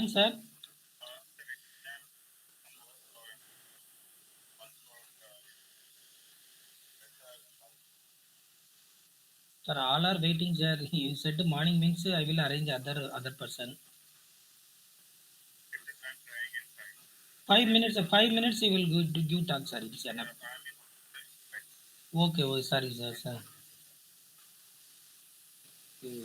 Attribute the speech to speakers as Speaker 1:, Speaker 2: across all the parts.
Speaker 1: join, sir? Sir, all are waiting, sir. You said morning means I will arrange other person. 5 minutes. 5 minutes. You will give talk, sir. It's enough. Okay. Oh, sorry, sir. Sir. Hmm.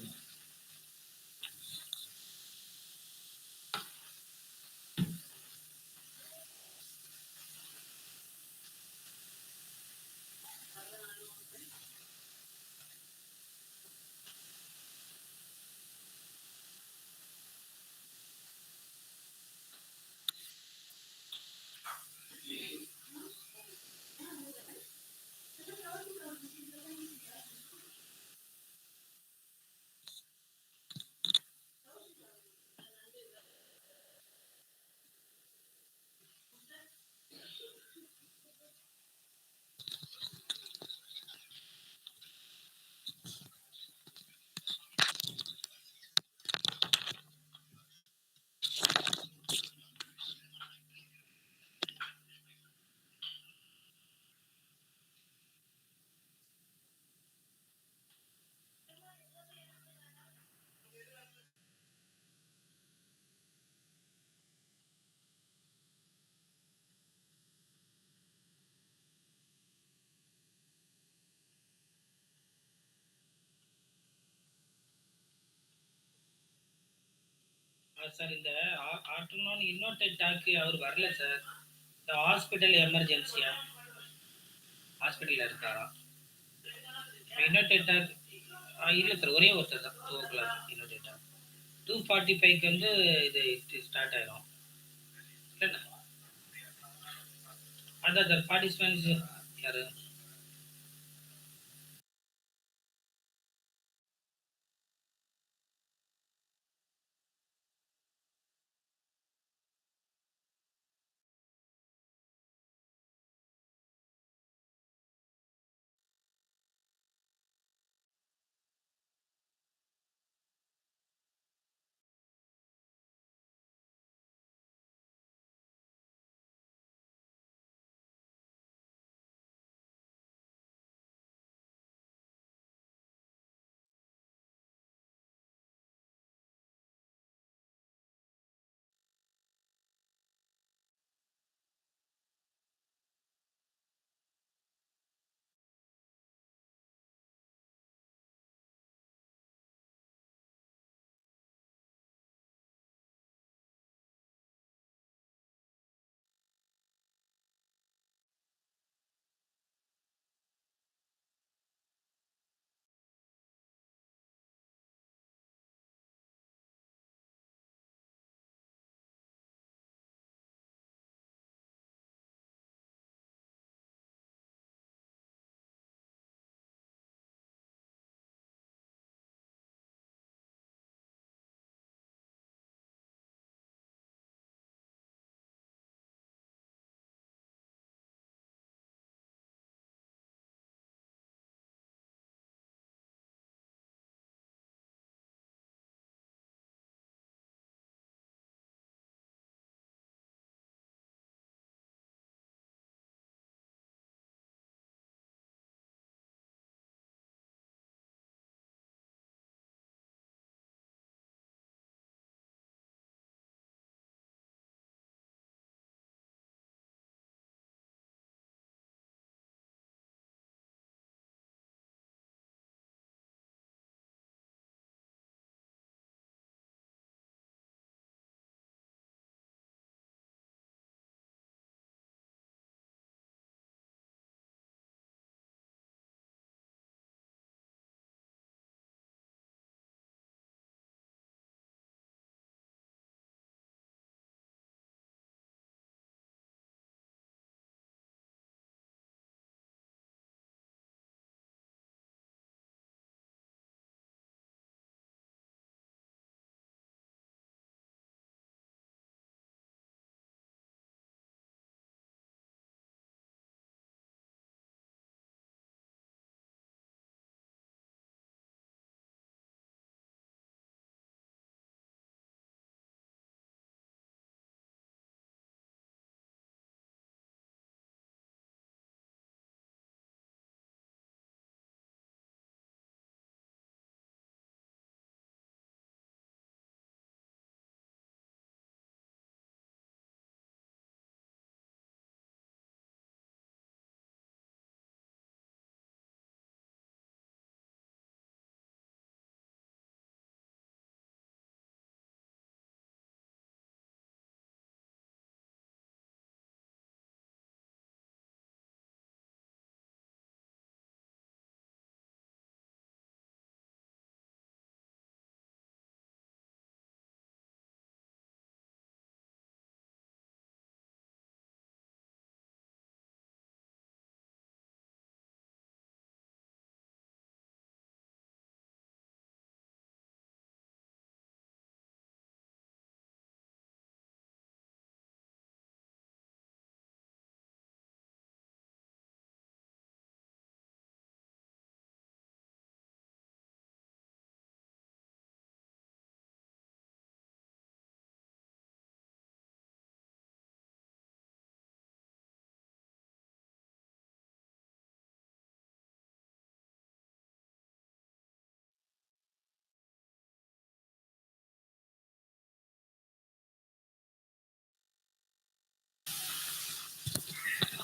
Speaker 1: Sir, in the afternoon, talk அவர் வரல sir. இந்த hospital எமர்ஜென்சியா ஹாஸ்பிட்டலில் இருக்காரா? இன்னொரு இல்லை sir, ஒரே ஒருத்தர் தான் 2 o'clock இன்னொரு 2:45 வந்து இது ஸ்டார்ட் ஆயிடும். இல்லைண்ணா, அதான் சார் பார்ட்டிசிபென்ட்ஸ் யாரு?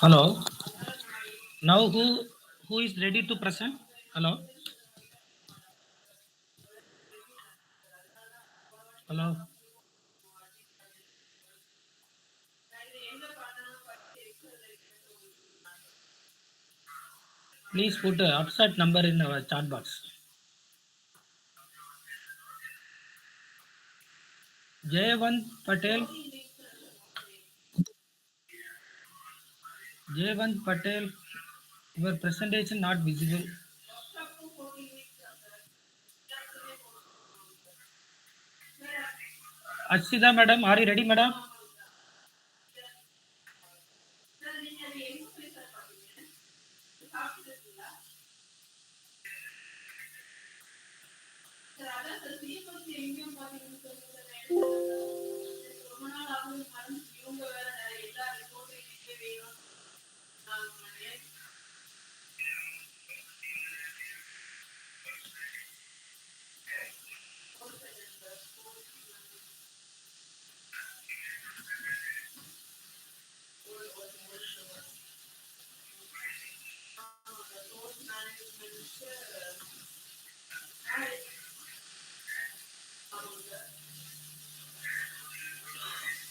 Speaker 1: Hello. Now who is ready to present? Hello. Hello. Please put a upset number in our chat box. Jayavant Patel. Jayavant Patel. Your presentation not visible. Ashida madam, are you ready, madam?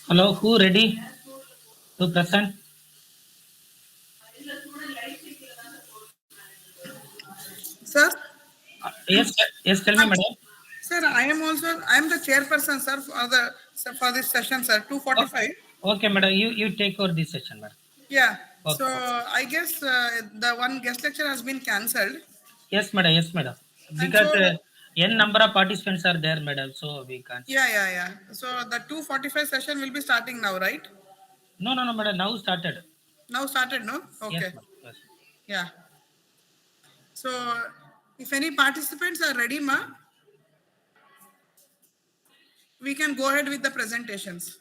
Speaker 1: Hello, who ready to present?
Speaker 2: Sir?
Speaker 1: Yes, yes, tell me, madam.
Speaker 2: Sir, I am the chairperson, sir, for this session, sir, 245.
Speaker 1: Okay, madam, you take over this session, madam.
Speaker 2: Yeah.
Speaker 1: Okay.
Speaker 2: So I guess the one guest lecture has been cancelled.
Speaker 1: Yes, madam. Yes, madam.
Speaker 2: And
Speaker 1: Because
Speaker 2: so,
Speaker 1: n number of participants are there, madam. So we can't.
Speaker 2: yeah. So the 245 session will be starting now, right?
Speaker 1: No, madam. Now started.
Speaker 2: Now started, no?
Speaker 1: Yes,
Speaker 2: Okay.
Speaker 1: madam. Yes.
Speaker 2: Yeah. So if any participants are ready, ma, we can go ahead with the presentations.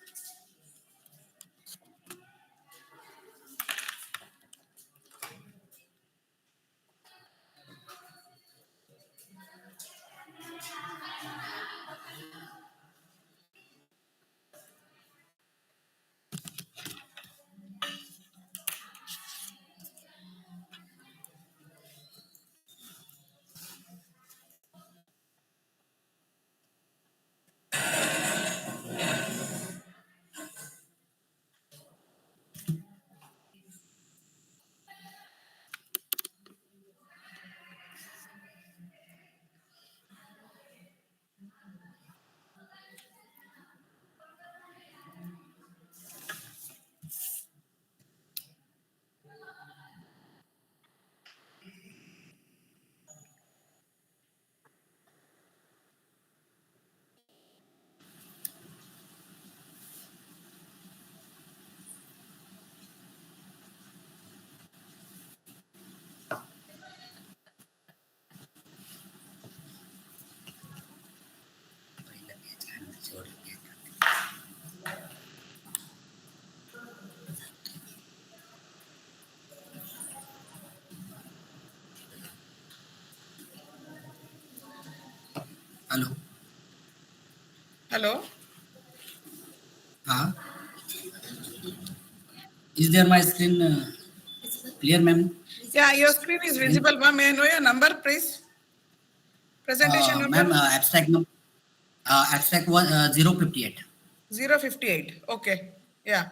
Speaker 3: Hello.
Speaker 2: Hello.
Speaker 3: Uh, is there my screen clear, ma'am?
Speaker 2: Yeah, your screen is visible, ma. May I know your number, please? Presentation number?
Speaker 3: Ma'am, abstract one 058.
Speaker 2: 058. Okay. Yeah.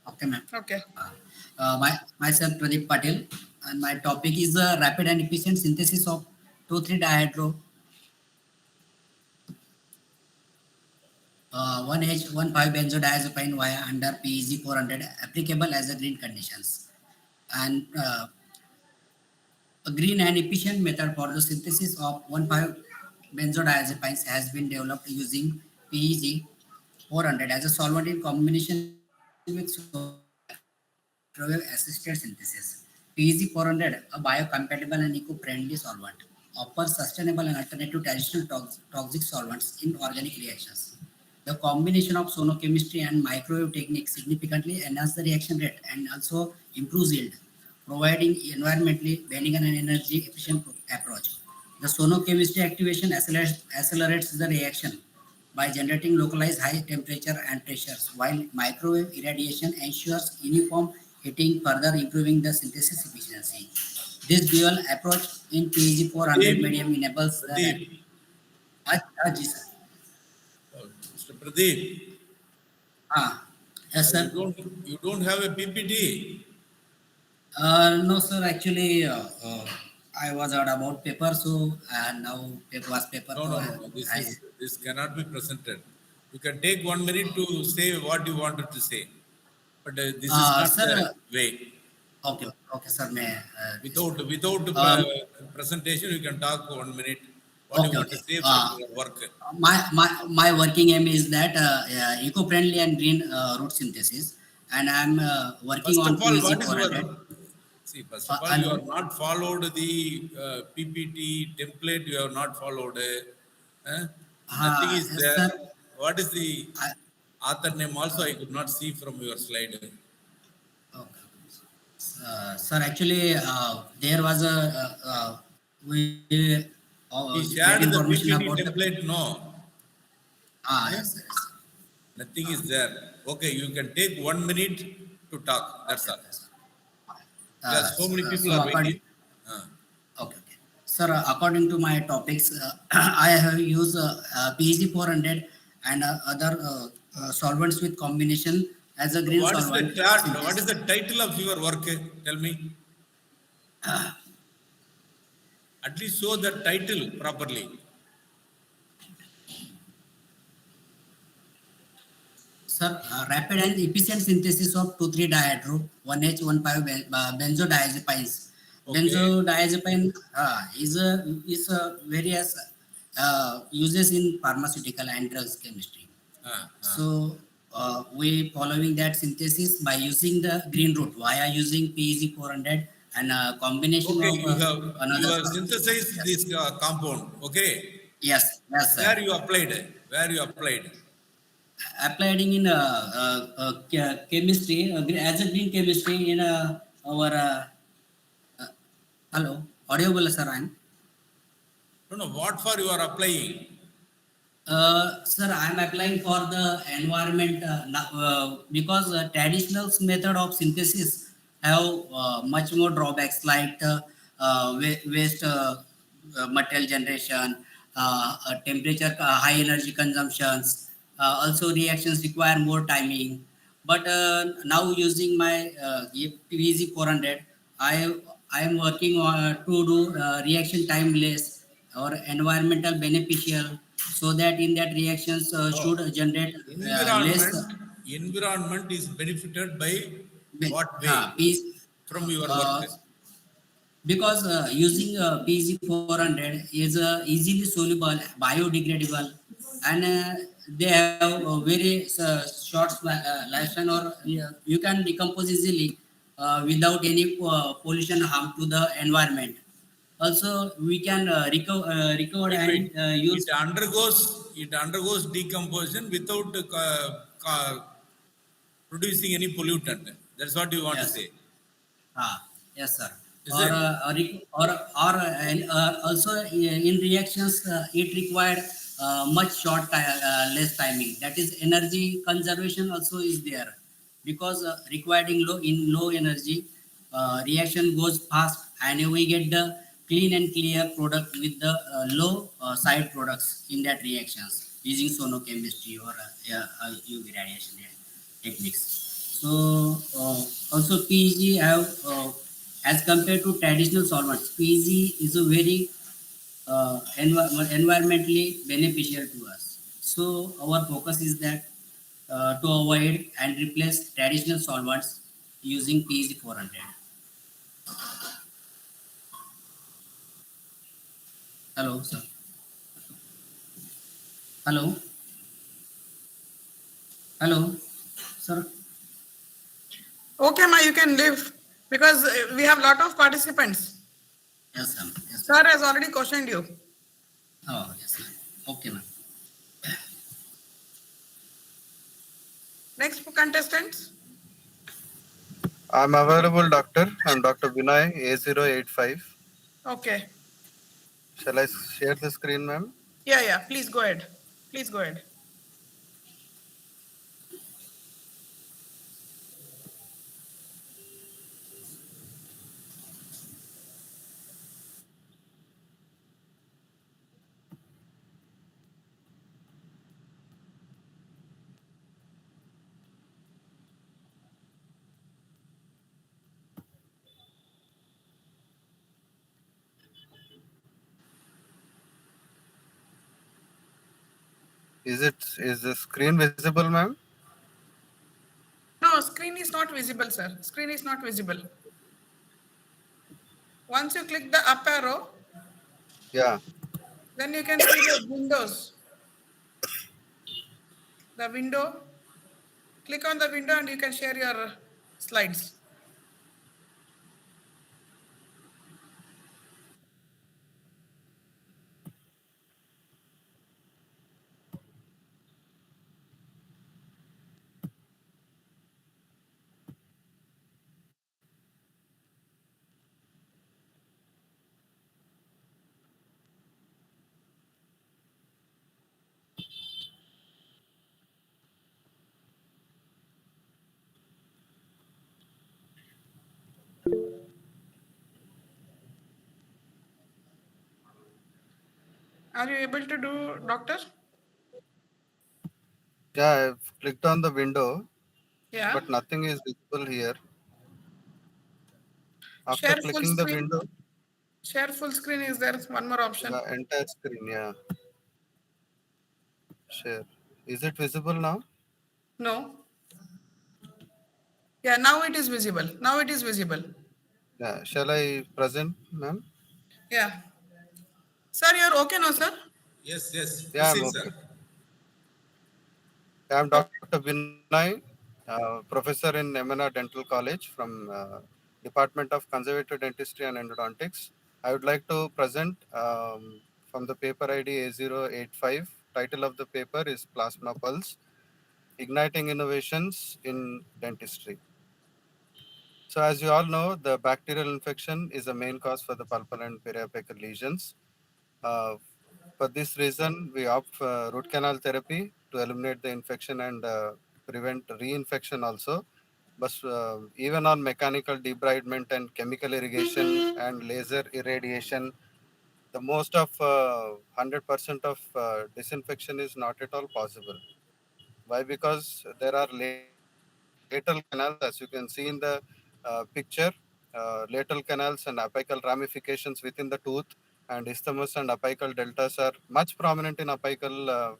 Speaker 3: Okay, ma'am.
Speaker 2: Okay.
Speaker 3: Myself Pradeep Patel, and my topic is rapid and efficient synthesis of 2,3-dihydro 1H15 benzodiazepine via under PEG 400 applicable as a green conditions, and a green and efficient method for the synthesis of 1,5 benzodiazepines has been developed using PEG 400 as a solvent in combination with soda microwave assisted synthesis. PEG 400, a biocompatible and eco-friendly solvent, offers sustainable and alternative traditional toxic solvents in organic reactions. The combination of sonochemistry and microwave techniques significantly enhance the reaction rate and also improves yield, providing environmentally benign and energy efficient approach. The sonochemistry activation accelerates the reaction by generating localized high temperature and pressures, while microwave irradiation ensures uniform hitting further improving the synthesis efficiency. This dual approach in PEG 400
Speaker 4: Pradeep,
Speaker 3: medium enables the
Speaker 4: Pradeep,
Speaker 3: Ji, sir.
Speaker 4: Mr. Pradeep,
Speaker 3: Yes, sir.
Speaker 4: you don't have a PPT.
Speaker 3: No, sir. Actually, I was out about paper, so now paper was paper.
Speaker 4: No,
Speaker 3: So
Speaker 4: no, no, no. This cannot be presented. You can take 1 minute to say what you wanted to say, but this is not
Speaker 3: sir.
Speaker 4: the way.
Speaker 3: Okay, okay, sir. May
Speaker 4: Without
Speaker 3: um,
Speaker 4: presentation, you can talk 1 minute. What you
Speaker 3: okay,
Speaker 4: want to
Speaker 3: okay.
Speaker 4: say from your work.
Speaker 3: My working aim is that eco-friendly and green root synthesis, and I'm working
Speaker 4: First
Speaker 3: on
Speaker 4: of all,
Speaker 3: PEG
Speaker 4: what is
Speaker 3: 400.
Speaker 4: your see? First of all, you
Speaker 3: Hello.
Speaker 4: have not followed the PPT template. You have not followed. Nothing is
Speaker 3: Yes,
Speaker 4: there.
Speaker 3: sir.
Speaker 4: What is the
Speaker 3: I,
Speaker 4: author name? Also, I could not see from your slide.
Speaker 3: okay. Sir, actually, there was a we
Speaker 4: He
Speaker 3: get
Speaker 4: shared the
Speaker 3: information
Speaker 4: PPT
Speaker 3: about the
Speaker 4: template. No,
Speaker 3: yes, sir, yes,
Speaker 4: nothing is there. Okay, you can take 1 minute to talk. That's
Speaker 3: sir.
Speaker 4: all.
Speaker 3: Yes, sir.
Speaker 4: Yes, so many people
Speaker 3: So
Speaker 4: are
Speaker 3: according
Speaker 4: waiting. Uh,
Speaker 3: okay, okay. Sir, according to my topics, I have used PEG 400 and other solvents with combination as a green
Speaker 4: what is the
Speaker 3: solvent
Speaker 4: chart? What is
Speaker 3: synthesis.
Speaker 4: the title of your work? Tell me. At least show the title properly.
Speaker 3: Sir, rapid and efficient synthesis of 2,3-dihydro 1H15 benzodiazepines.
Speaker 4: Okay.
Speaker 3: Benzodiazepine is various uses in pharmaceutical and drugs chemistry.
Speaker 4: Uh, uh.
Speaker 3: So we following that synthesis by using the green route via using PEG 400 and a combination
Speaker 4: Okay,
Speaker 3: of
Speaker 4: you
Speaker 3: another.
Speaker 4: have synthesized
Speaker 3: Yes,
Speaker 4: this compound. Okay.
Speaker 3: yes, yes, sir.
Speaker 4: Where you applied? Where you applied?
Speaker 3: Applying in chemistry as a green chemistry in our uh, hello audible sir I'm
Speaker 4: No, no. What for you are applying?
Speaker 3: sir I'm applying for the environment because traditional method of synthesis have much more drawbacks like waste material generation, temperature, high energy consumptions. Also, reactions require more timing. But now using my PVZ 400, I am working on to do reaction time less or environmental beneficial, so that in that reactions
Speaker 4: Oh,
Speaker 3: should generate less.
Speaker 4: environment is benefited by what way
Speaker 3: Piece,
Speaker 4: from your
Speaker 3: uh,
Speaker 4: work?
Speaker 3: because using PG 400 is easily soluble, biodegradable, and they have a very short lifespan, or you can decompose easily without any pollution harm to the environment. Also, we can recover
Speaker 4: Wait.
Speaker 3: and use.
Speaker 4: It undergoes decomposition without producing any pollutant. That's what you want to
Speaker 3: Yes.
Speaker 4: say.
Speaker 3: Yes, sir.
Speaker 4: Is
Speaker 3: Or
Speaker 4: it?
Speaker 3: also in reactions, it required much less timing. That is, energy conservation also is there, because requiring low energy, reaction goes fast, and we get the clean and clear product with the low side products in that reactions using sonochemistry or UV radiation techniques. So also PEG have as compared to traditional solvents, PEG is a very environmentally beneficial to us. So our focus is that to avoid and replace traditional solvents using PEG 400. Hello, sir. Hello, hello, sir.
Speaker 2: Okay, Ma, you can leave because we have lot of participants.
Speaker 3: Yes, sir. Yes, sir.
Speaker 2: Sir has already questioned you.
Speaker 3: Oh, yes, sir. Okay, ma'am.
Speaker 2: Next contestant.
Speaker 5: I'm available, doctor. I'm Dr. Vinay, A085.
Speaker 2: Okay.
Speaker 5: Shall I share the screen, ma'am?
Speaker 2: Yeah. Please go ahead. Please go ahead.
Speaker 5: Is the screen visible, ma'am?
Speaker 2: No, screen is not visible, sir. Screen is not visible. Once you click the up arrow,
Speaker 5: Yeah.
Speaker 2: then you can see the windows. The window, click on the window and you can share your slides. Are you able to do, doctor?
Speaker 5: Yeah, I've clicked on the window,
Speaker 2: Yeah.
Speaker 5: but nothing is visible here. After
Speaker 2: Share full
Speaker 5: clicking the
Speaker 2: screen.
Speaker 5: window,
Speaker 2: Share full screen is there one more option.
Speaker 5: yeah, entire screen, yeah. Share. Is it visible now?
Speaker 2: No. Yeah, now it is visible. Now it is visible.
Speaker 5: Yeah. Shall I present, ma'am?
Speaker 2: Yeah. Sir, you're okay now, sir?
Speaker 4: Yes, yes.
Speaker 5: Yeah, I'm
Speaker 4: Proceed, sir.
Speaker 5: okay. I'm Dr. Vinay, professor in Emana Dental College from Department of Conservative Dentistry and Endodontics. I would like to present from the paper ID A085. Title of the paper is Plasma Pulse, Igniting Innovations in Dentistry. So as you all know, the bacterial infection is the main cause for the pulpal and periapical lesions. Uh, for this reason, we opt for root canal therapy to eliminate the infection and prevent reinfection also. But even on mechanical debridement and chemical irrigation and laser irradiation, the most of 100% of disinfection is not at all possible. Why? Because there are lateral canals, as you can see in the picture, lateral canals and apical ramifications within the tooth, and isthmus and apical deltas are much prominent in apical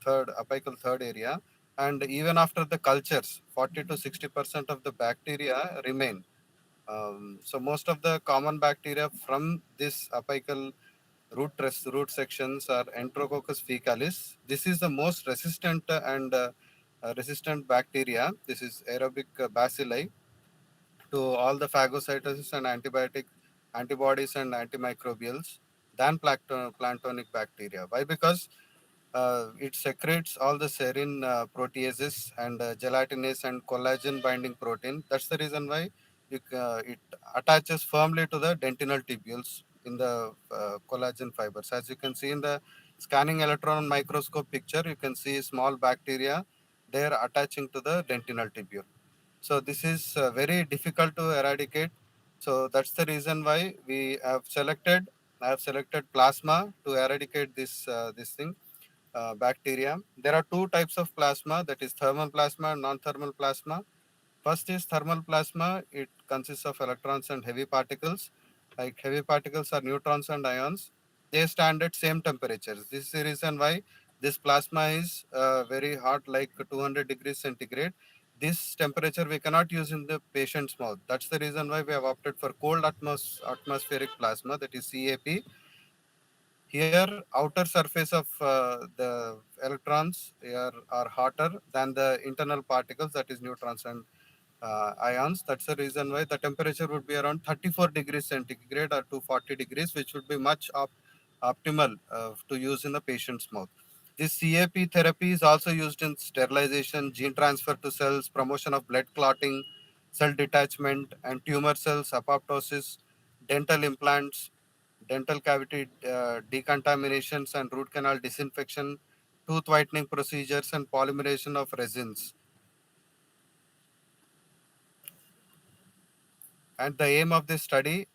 Speaker 5: third area. And even after the cultures, 40 to 60% of the bacteria remain. So most of the common bacteria from this apical root sections are Enterococcus fecalis. This is the most resistant and resistant bacteria. This is aerobic bacilli to all the phagocytosis and antibodies and antimicrobials than planktonic bacteria. Why? Because it secretes all the serine proteases and gelatinase and collagen binding protein. That's the reason why it attaches firmly to the dentinal tubules in the collagen fibers. As you can see in the scanning electron microscope picture, you can see small bacteria there attaching to the dentinal tubule. So this is very difficult to eradicate. So that's the reason why I have selected plasma to eradicate this thing, bacteria. There are two types of plasma, that is thermal plasma and non-thermal plasma. First is thermal plasma. It consists of electrons and heavy particles. Like heavy particles are neutrons and ions. They stand at same temperatures. This is the reason why this plasma is very hot, like 200 degrees centigrade. This temperature we cannot use in the patient's mouth. That's the reason why we have opted for cold atmospheric plasma, that is CAP. Here, outer surface of the electrons are hotter than the internal particles, that is neutrons and ions. That's the reason why the temperature would be around 34 degrees centigrade or to 40 degrees, which would be much optimal to use in the patient's mouth. This CAP therapy is also used in sterilization, gene transfer to cells, promotion of blood clotting, cell detachment, and tumor cells, apoptosis, dental implants, dental cavity decontaminations and root canal disinfection, tooth whitening procedures, and polymerization of resins. And the aim of this study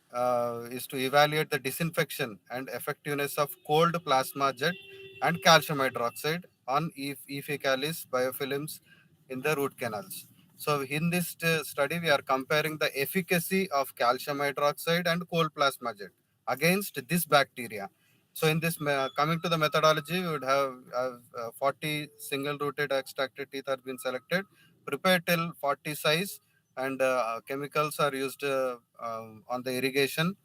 Speaker 5: is to evaluate the disinfection and effectiveness of cold plasma jet and calcium hydroxide on E. fecalis biofilms in the root canals. So in this study, we are comparing the efficacy of calcium hydroxide and cold plasma jet against this bacteria. So in this, coming to the methodology, we would have 40 single-rooted extracted teeth are been selected, prepared till 40 size, and chemicals are used on the irrigation,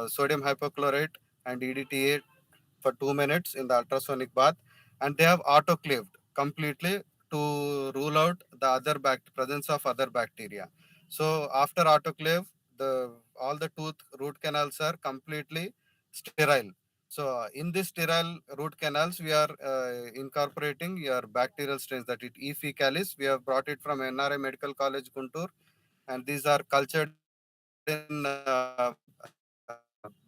Speaker 5: sodium hypochlorite and EDTA for 2 minutes in the ultrasonic bath, and they have autoclaved completely to rule out the presence of other bacteria. So after autoclave, the all the tooth root canals are completely sterile. So in this sterile root canals, we are incorporating your bacterial strains, that is E. fecalis. We have brought it from NRI Medical College, Guntur, and these are cultured in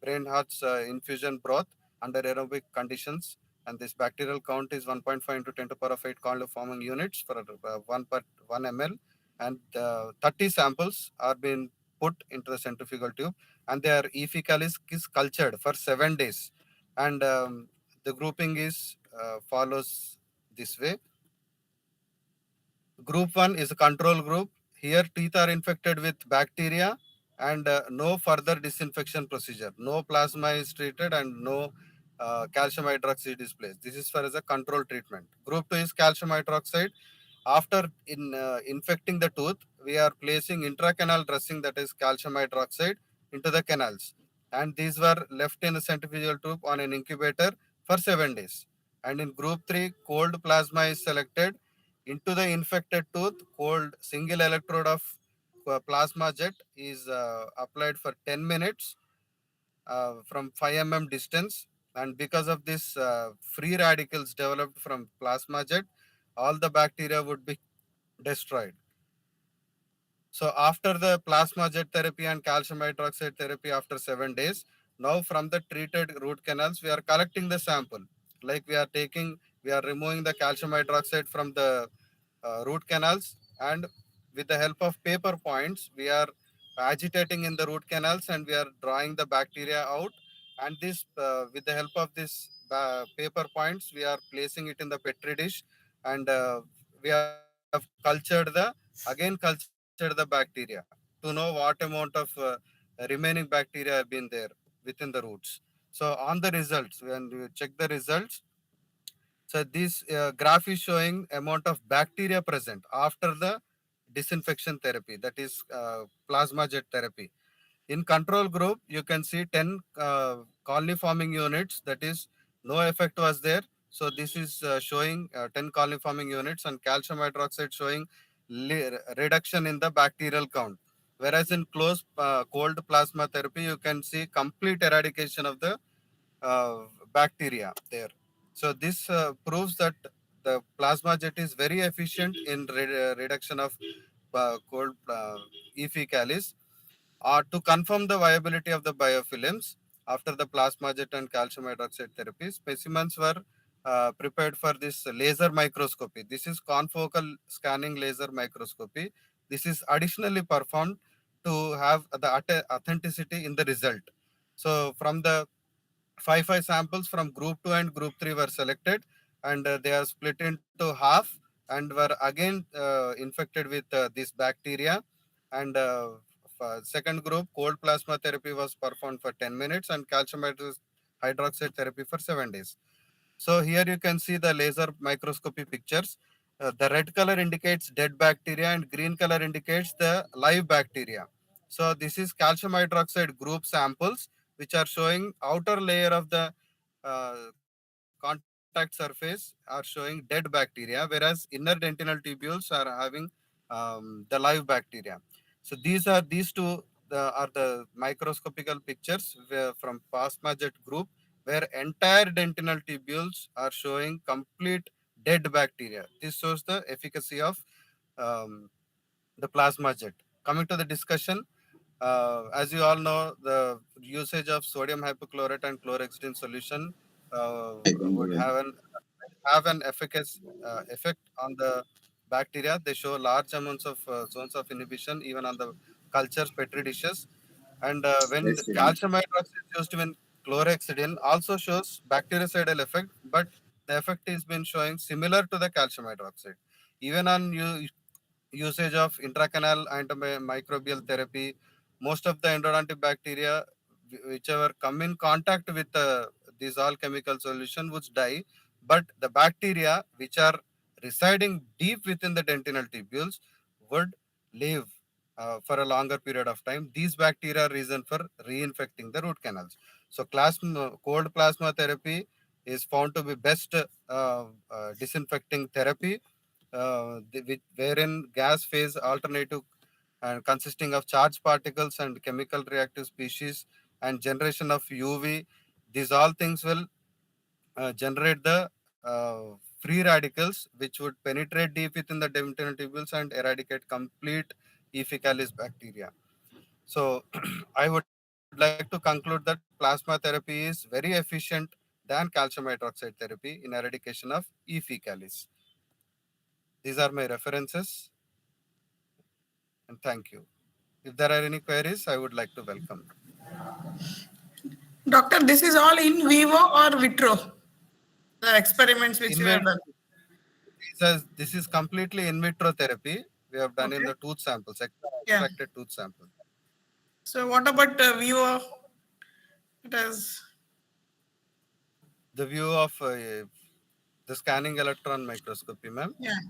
Speaker 5: brain hearts infusion broth under aerobic conditions. And this bacterial count is 1.5 into 10 to power of 8 colony forming units for 1 per 1 ml. And 30 samples are being put into the centrifugal tube, and their E. fecalis is cultured for 7 days. And the grouping is follows this way. Group 1 is a control group. Here, teeth are infected with bacteria, and no further disinfection procedure. No plasma is treated, and no calcium hydroxide is placed. This is for as a control treatment. Group 2 is calcium hydroxide. After infecting the tooth, we are placing intracanal dressing, that is calcium hydroxide, into the canals. And these were left in the centrifugal tube on an incubator for 7 days. And in group 3, cold plasma is selected. Into the infected tooth, cold single electrode of plasma jet is applied for 10 minutes from 5 distance. And because of this free radicals developed from plasma jet, all the bacteria would be destroyed. So after the plasma jet therapy and calcium hydroxide therapy after 7 days, now from the treated root canals, we are collecting the sample. Like we are removing the calcium hydroxide from the root canals, and with the help of paper points, we are agitating in the root canals, and we are drawing the bacteria out. And this, with the help of this paper points, we are placing it in the petri dish, and we have cultured the bacteria to know what amount of remaining bacteria have been there within the roots. So on the results, when you check the results, so this graph is showing amount of bacteria present after the disinfection therapy, that is plasma jet therapy. In control group, you can see 10 colony forming units, that is no effect was there. So this is showing 10 colony forming units, and calcium hydroxide showing reduction in the bacterial count. Whereas in cold plasma therapy, you can see complete eradication of the bacteria there. So this proves that the plasma jet is very efficient in reduction of cold E. fecalis. To confirm the viability of the biofilms after the plasma jet and calcium hydroxide therapy, specimens were prepared for this laser microscopy. This is confocal scanning laser microscopy. This is additionally performed to have the authenticity in the result. So from the five samples from group 2 and group 3 were selected, and they are split into half, and were again infected with this bacteria. And second group, cold plasma therapy was performed for 10 minutes, and calcium hydroxide therapy for 7 days. So here you can see the laser microscopy pictures. The red color indicates dead bacteria, and green color indicates the live bacteria. So this is calcium hydroxide group samples, which are showing outer layer of the contact surface are showing dead bacteria, whereas inner dentinal tubules are having the live bacteria. So these two are the microscopical pictures from plasma jet group, where entire dentinal tubules are showing complete dead bacteria. This shows the efficacy of um, the plasma jet. Coming to the discussion, as you all know, the usage of sodium hypochlorite and chlorhexidine solution would have an effect on the bacteria. They show large amounts of zones of inhibition even on the cultures, petri dishes. And when calcium hydroxide is used when chlorhexidine also shows bactericidal effect, but the effect is been showing similar to the calcium hydroxide. Even on usage of intracanal antimicrobial therapy, most of the endodontic bacteria whichever come in contact with these all chemical solution would die, but the bacteria which are residing deep within the dentinal tubules would live for a longer period of time. These bacteria are reason for reinfecting the root canals. So cold plasma therapy is found to be best disinfecting therapy, wherein gas phase alternative and consisting of charged particles and chemical reactive species and generation of UV. These all things will generate the free radicals which would penetrate deep within the dentinal tubules and eradicate complete E. faecalis bacteria. So I would like to conclude that plasma therapy is very efficient than calcium hydroxide therapy in eradication of E. faecalis. These are my references, and thank you. If there are any queries, I would like to welcome.
Speaker 2: Doctor, this is all in vivo or vitro? The experiments which you have done.
Speaker 5: This is completely in vitro therapy. We have done in
Speaker 2: Okay.
Speaker 5: the tooth samples,
Speaker 2: Yeah.
Speaker 5: extracted tooth samples.
Speaker 2: So what about vivo? It has.
Speaker 5: The view of the scanning electron microscopy, ma'am.
Speaker 2: Yeah.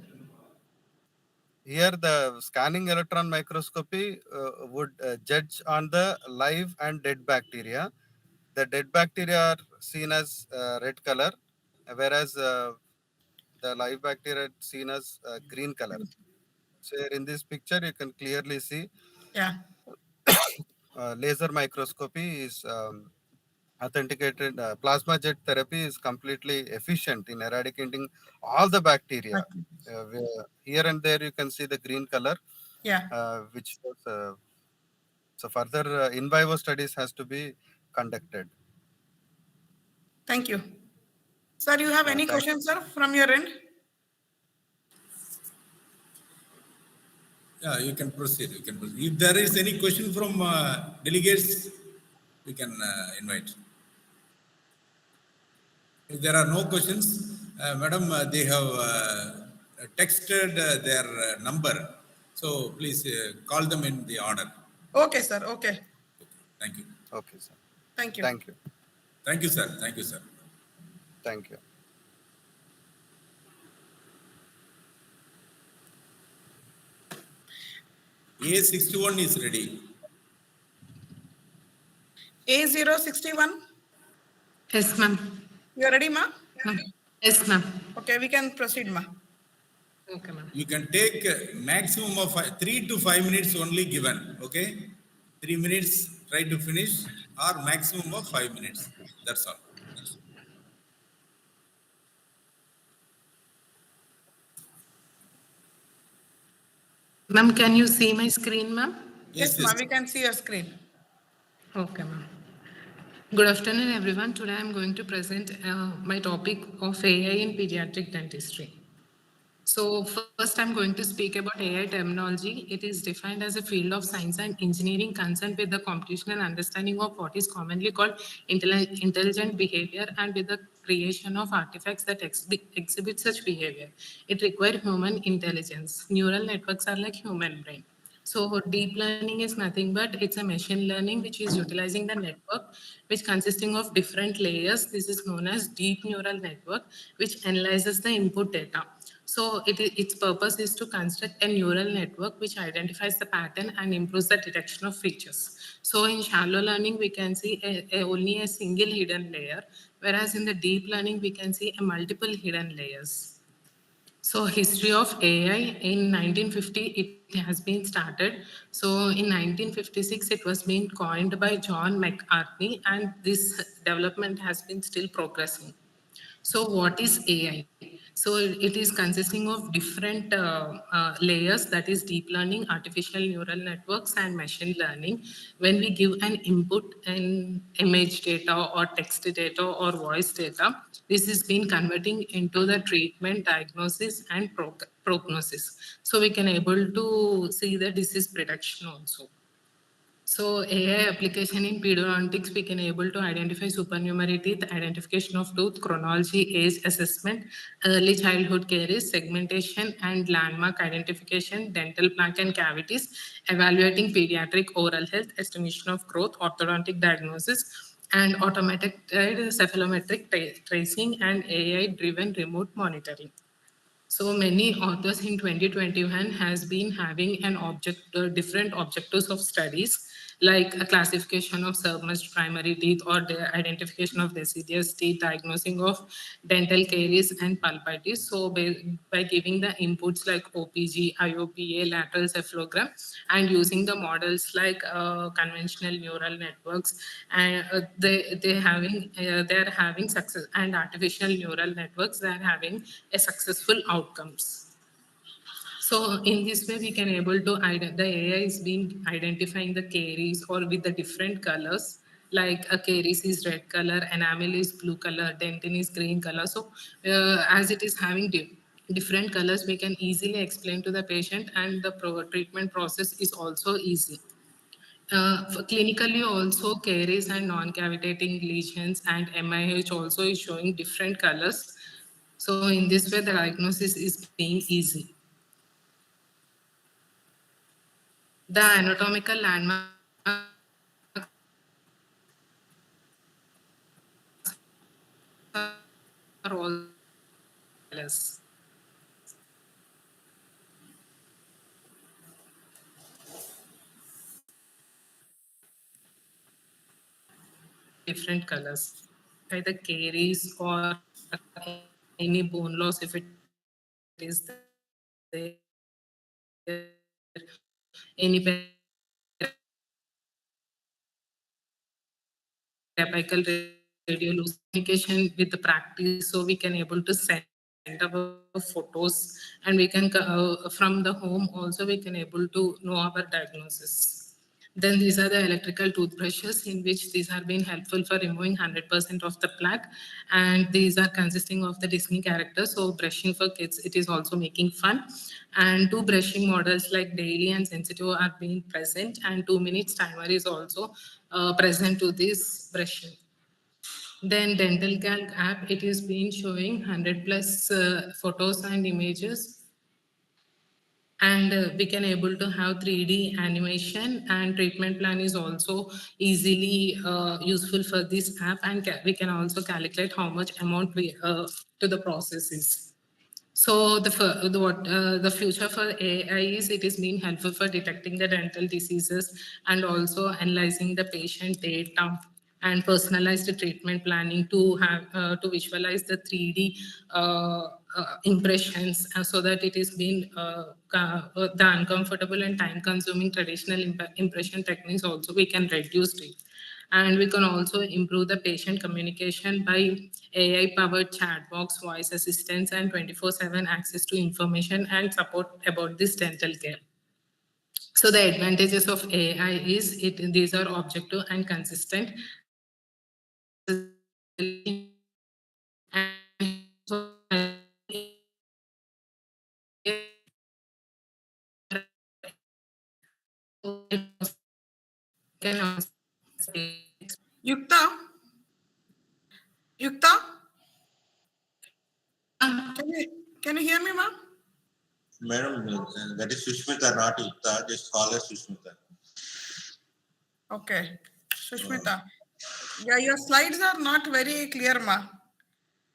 Speaker 5: Here, the scanning electron microscopy would judge on the live and dead bacteria. The dead bacteria are seen as red color, whereas the live bacteria are seen as green color. So here in this picture, you can clearly see
Speaker 2: Yeah.
Speaker 5: laser microscopy is authenticated. Plasma jet therapy is completely efficient in eradicating all the bacteria. Here and there, you can see the green color.
Speaker 2: Yeah.
Speaker 5: Which shows, so further in vivo studies has to be conducted.
Speaker 2: Thank you. Sir, you have any questions, sir, from your end?
Speaker 4: Yeah, you can proceed. You can proceed. If there is any question from delegates, we can invite. If there are no questions, madam, they have texted their number. So please call them in the order.
Speaker 2: Okay, sir. Okay.
Speaker 4: Thank you.
Speaker 5: Okay, sir.
Speaker 2: Thank you.
Speaker 5: Thank you.
Speaker 4: Thank you, sir. Thank you, sir.
Speaker 5: Thank you.
Speaker 4: A61 is ready.
Speaker 2: A061?
Speaker 6: Yes, ma'am.
Speaker 2: You are ready, ma?
Speaker 6: Yes, ma'am.
Speaker 2: Okay, we can proceed, ma.
Speaker 6: Okay, ma'am.
Speaker 4: You can take maximum of 3 to 5 minutes only given. Okay, 3 minutes try to finish, or maximum of 5 minutes. That's all.
Speaker 6: Ma'am, can you see my screen, ma'am?
Speaker 2: Yes, ma, we can see your screen.
Speaker 6: Okay, ma'am. Good afternoon, everyone. Today I'm going to present my topic of AI in pediatric dentistry. So first, I'm going to speak about AI terminology. It is defined as a field of science and engineering concerned with the computational understanding of what is commonly called intelligent behavior and with the creation of artifacts that exhibit such behavior. It requires human intelligence. Neural networks are like human brain. So deep learning is nothing but it's a machine learning which is utilizing the network which consisting of different layers. This is known as deep neural network which analyzes the input data. So its purpose is to construct a neural network which identifies the pattern and improves the detection of features. So in shallow learning, we can see only a single hidden layer, whereas in the deep learning, we can see a multiple hidden layers. So history of AI in 1950, it has been started. So in 1956, it was being coined by John McCartney, and this development has been still progressing. So what is AI? So it is consisting of different layers, that is deep learning, artificial neural networks, and machine learning. When we give an input in image data or text data or voice data, this is being converting into the treatment, diagnosis, and prognosis. So we can able to see the disease prediction also. So AI application in periodontics, we can able to identify supernumerary teeth, identification of tooth, chronology, age assessment, early childhood caries, segmentation and landmark identification, dental plaque and cavities, evaluating pediatric oral health, estimation of growth, orthodontic diagnosis, and automated cephalometric tracing and AI-driven remote monitoring. So many authors in 2021 has been having different objectives of studies, like a classification of submerged primary teeth or the identification of deciduous teeth, diagnosing of dental caries and pulpitis. So by giving the inputs like OPG, IOPA, lateral cephalogram, and using the models like conventional neural networks, and they're having success, and artificial neural networks, they're having a successful outcomes. So in this way, we can able to the AI is being identifying the caries or with the different colors. Like a caries is red color, enamel is blue color, dentin is green color. So as it is having different colors, we can easily explain to the patient, and the treatment process is also easy. Clinically also, caries and non-cavitating lesions and MIH also is showing different colors. So in this way, the diagnosis is being easy. The anatomical landmarks are also colors. Different colors. By the caries or any bone loss, if it is there, any apical radiolumication with the practice, so we can able to send our photos, and we can from the home also we can able to know our diagnosis. Then these are the electrical toothbrushes, in which these are being helpful for removing 100% of the plaque, and these are consisting of the Disney characters. So brushing for kids, it is also making fun. And two brushing models like daily and sensitive are being present, and 2 minutes timer is also present to this brushing. Then dental calc app, it is been showing 100 plus photos and images, and we can able to have 3D animation, and treatment plan is also easily useful for this app, and we can also calculate how much amount we to the process is. So the future for AI is, it is being helpful for detecting the dental diseases and also analyzing the patient data and personalized treatment planning to have to visualize the 3D impressions, so that it is being the uncomfortable and time-consuming traditional impression techniques also we can reduce it. And we can also improve the patient communication by AI-powered chatbots, voice assistants, and 24/7 access to information and support about this dental care. So the advantages of AI is these are objective and consistent,
Speaker 2: Yukta? Yukta? Can you hear me, ma'am?
Speaker 7: Madam, that is Sushmita, not Yukta. Just call her Sushmita.
Speaker 2: Okay. Sushmita. Yeah, your slides are not very clear, ma.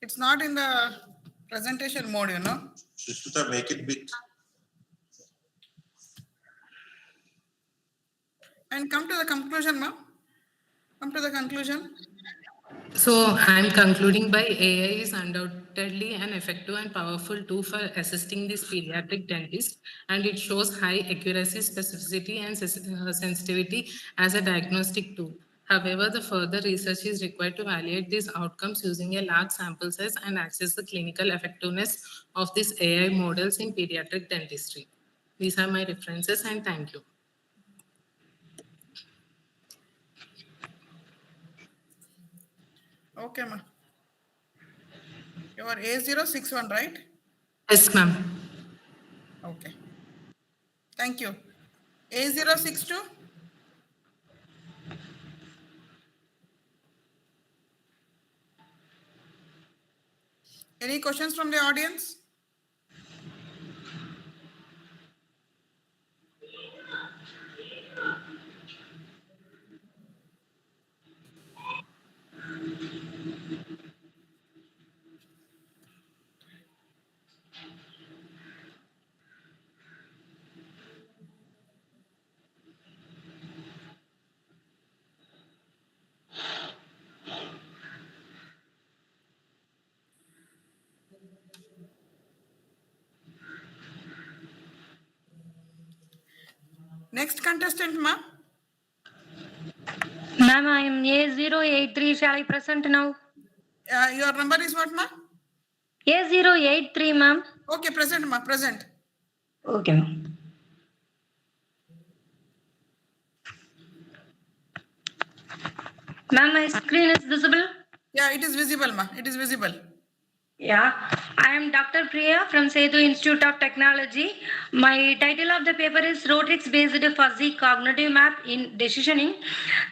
Speaker 2: It's not in the presentation mode, you know.
Speaker 7: Sushmita, make it big.
Speaker 2: And come to the conclusion, ma. Come to the conclusion.
Speaker 6: So I'm concluding by AI is undoubtedly an effective and powerful tool for assisting this pediatric dentist, and it shows high accuracy, specificity, and sensitivity as a diagnostic tool. However, the further research is required to validate these outcomes using a large sample size and assess the clinical effectiveness of these AI models in pediatric dentistry. These are my references, and thank you.
Speaker 2: Okay, ma. You are A061, right?
Speaker 6: Yes, ma'am.
Speaker 2: Okay. Thank you. A062? Any questions from the audience? Next contestant, ma.
Speaker 8: Ma'am, I am A083. Shall I present now?
Speaker 2: Your number is what, ma?
Speaker 8: A083, ma'am.
Speaker 2: Okay, present, ma. Present.
Speaker 8: Okay, ma'am. Ma'am, my screen is visible?
Speaker 2: Yeah, it is visible, ma. It is visible.
Speaker 8: Yeah, I am Dr. Priya from Setu Institute of Technology. My title of the paper is Rotrix based fuzzy cognitive map in decisioning.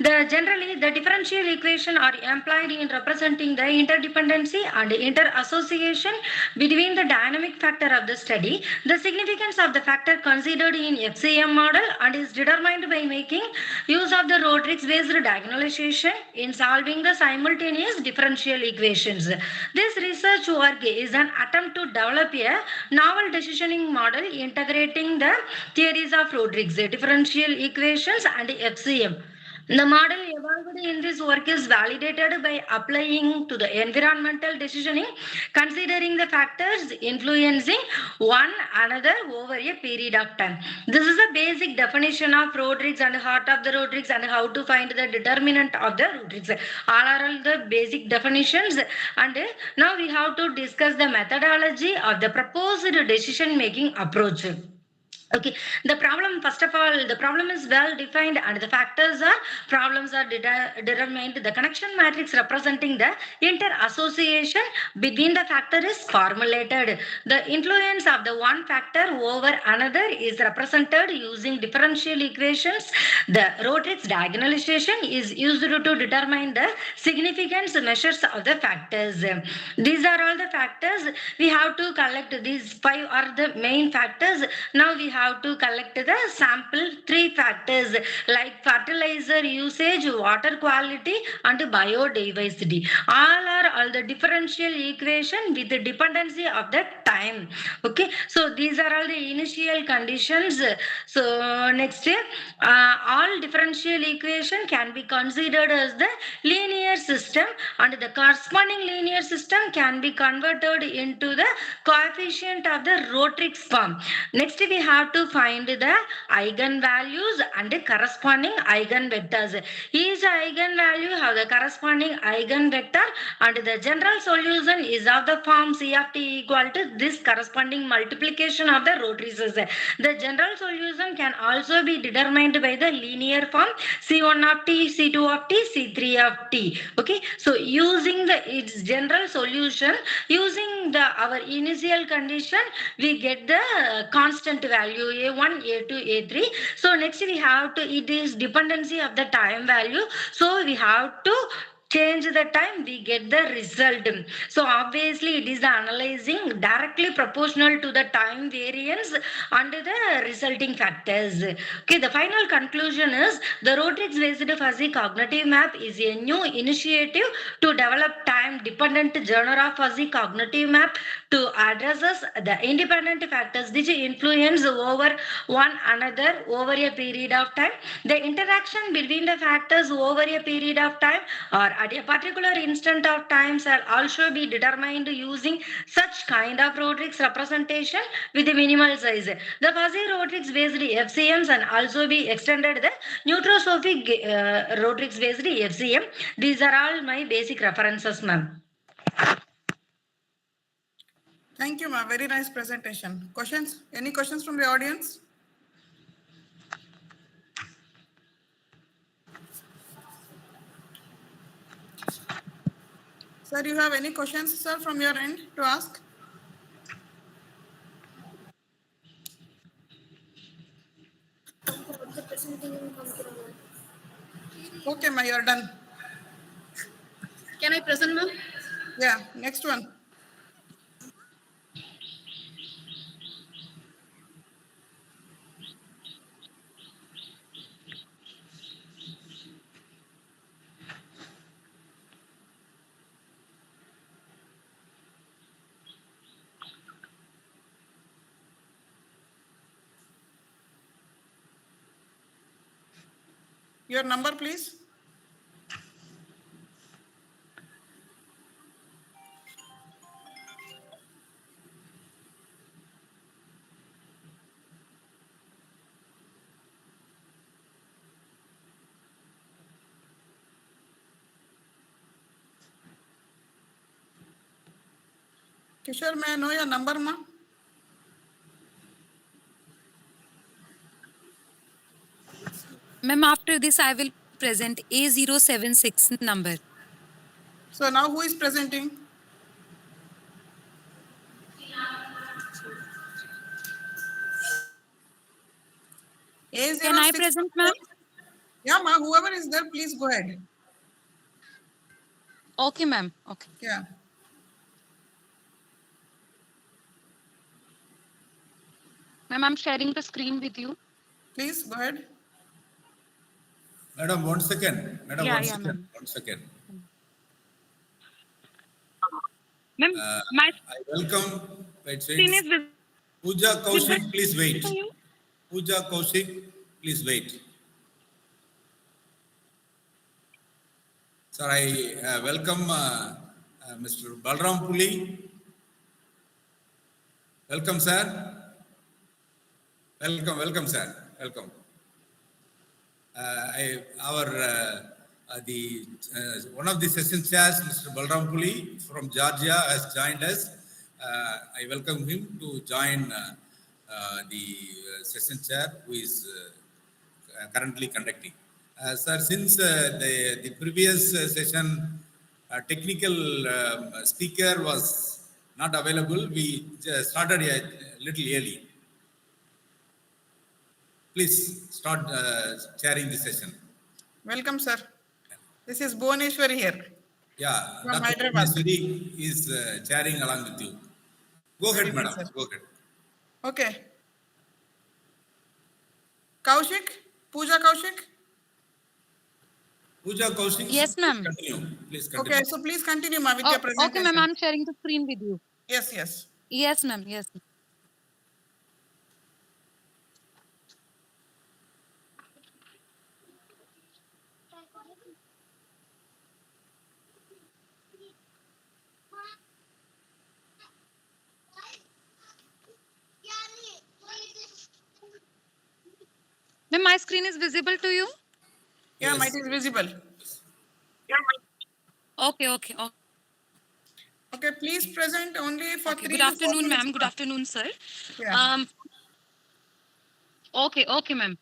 Speaker 8: Generally, the differential equation are employed in representing the interdependency and interassociation between the dynamic factor of the study. The significance of the factor considered in FCM model and is determined by making use of the Rotrix based diagonalization in solving the simultaneous differential equations. This research work is an attempt to develop a novel decisioning model integrating the theories of Rodrigues, differential equations, and FCM. The model evolved in this work is validated by applying to the environmental decisioning, considering the factors influencing one another over a period of time. This is a basic definition of Rodrigues and heart of the Rodrigues and how to find the determinant of the Rodrigues. All are all the basic definitions, and now we have to discuss the methodology of the proposed decision making approach. Okay, the problem, first of all, the problem is well defined and the problems are determined. The connection matrix representing the interassociation between the factor is formulated. The influence of the one factor over another is represented using differential equations. The Rotrix diagonalization is used to determine the significance measures of the factors. These are all the factors. We have to collect these 5 are the main factors. Now we have to collect the sample 3 factors like fertilizer usage, water quality, and biodiversity. All the differential equation with the dependency of the time. Okay, so these are all the initial conditions. So next, all differential equation can be considered as the linear system, and the corresponding linear system can be converted into the coefficient of the Rotrix form. Next, we have to find the eigenvalues and the corresponding eigenvectors. Each eigenvalue have the corresponding eigenvector, and the general solution is of the form C of t equal to this corresponding multiplication of the Rotrices. The general solution can also be determined by the linear form C1 of t, C2 of t, C3 of t. Okay, so using its general solution, using our initial condition, we get the constant value A1, A2, A3. So next we have to, it is dependency of the time value. So we have to change the time, we get the result. So obviously it is the analyzing directly proportional to the time variance and the resulting factors. Okay, the final conclusion is the Rotrix based fuzzy cognitive map is a new initiative to develop time dependent genre of fuzzy cognitive map to addresses the independent factors which influence over one another over a period of time. The interaction between the factors over a period of time or at a particular instant of time shall also be determined using such kind of Rotrix representation with a minimal size. The fuzzy Rotrix based FCMs can also be extended the neutrosophic Rotrix based FCM. These are all my basic references, ma'am.
Speaker 2: Thank you, ma. Very nice presentation. Questions? Any questions from the audience? Sir, you have any questions, sir, from your end to ask? Okay, ma, you're done.
Speaker 9: Can I present, ma'am?
Speaker 2: Yeah, next one. Your number, please. Kishore, may I know your number, ma?
Speaker 9: Ma'am, after this, I will present A076 number.
Speaker 2: So now who is presenting? A06.
Speaker 9: Can I present, ma'am?
Speaker 2: Yeah, ma, whoever is there, please go ahead.
Speaker 9: Okay, ma'am. Okay.
Speaker 2: Yeah.
Speaker 9: Ma'am, I'm sharing the screen with you.
Speaker 2: Please go ahead.
Speaker 4: Madam, 1 second. Madam,
Speaker 9: Yeah,
Speaker 4: 1
Speaker 9: yeah,
Speaker 4: second.
Speaker 9: ma'am.
Speaker 4: 1 second.
Speaker 9: Ma'am, my
Speaker 4: I welcome. Wait,
Speaker 9: screen
Speaker 4: wait.
Speaker 9: is visible
Speaker 4: Pooja Kaushik, please wait.
Speaker 9: to you.
Speaker 4: Pooja Kaushik, please wait. Sir, I welcome Mr. Balram Puli. Welcome, sir. Welcome, sir. Welcome. One of the session chairs, Mr. Balram Puli from Georgia, has joined us. I welcome him to join the session chair, who is currently conducting. Sir, since the previous session technical speaker was not available, we started a little early. Please start chairing the session.
Speaker 2: Welcome, sir. This is Bhuvaneshwari here.
Speaker 4: Yeah,
Speaker 2: From
Speaker 4: Dr.
Speaker 2: Hyderabad.
Speaker 4: Suri is chairing along with you. Go
Speaker 2: Very
Speaker 4: ahead,
Speaker 2: good,
Speaker 4: madam.
Speaker 2: sir.
Speaker 4: Go ahead.
Speaker 2: Okay. Kaushik? Pooja Kaushik?
Speaker 4: Pooja Kaushik,
Speaker 9: Yes, ma'am.
Speaker 4: continue. Please continue.
Speaker 2: Okay, so please continue, ma, with your
Speaker 9: Okay,
Speaker 2: presentation.
Speaker 9: ma'am, I'm sharing the screen with you.
Speaker 2: Yes, yes.
Speaker 9: Yes, ma'am. Yes. Ma'am, my screen is visible to you?
Speaker 2: Yeah,
Speaker 4: Yes.
Speaker 2: it is visible.
Speaker 9: Okay, okay, okay.
Speaker 2: Okay, please present only for
Speaker 9: Okay.
Speaker 2: 3
Speaker 9: Good
Speaker 2: to 4
Speaker 9: afternoon,
Speaker 2: minutes.
Speaker 9: ma'am. Good afternoon, sir.
Speaker 2: Yeah.
Speaker 9: Okay, ma'am.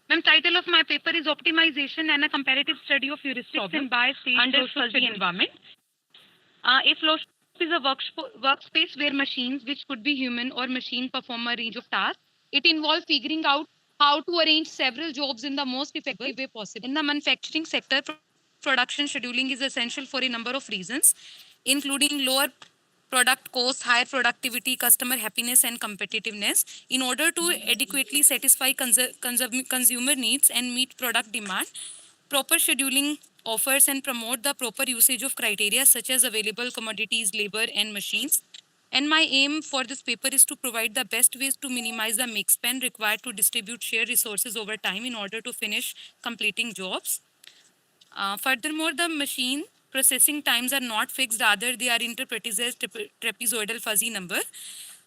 Speaker 9: Ma'am, title of my paper is Optimization and a Comparative Study of Heuristics in Bi-State under Fuzzy Environment. A flow shop is a workspace where machines, which could be human or machine, perform a range of tasks. It involves figuring out how to arrange several jobs in the most effective way possible. In the manufacturing sector, production scheduling is essential for a number of reasons, including lower product costs, higher productivity, customer happiness, and competitiveness. In order to adequately satisfy consumer needs and meet product demand, proper scheduling offers and promote the proper usage of criteria such as available commodities, labor, and machines. And my aim for this paper is to provide the best ways to minimize the make span required to distribute shared resources over time in order to finish completing jobs. Furthermore, the machine processing times are not fixed, rather they are interpreted as trapezoidal fuzzy number.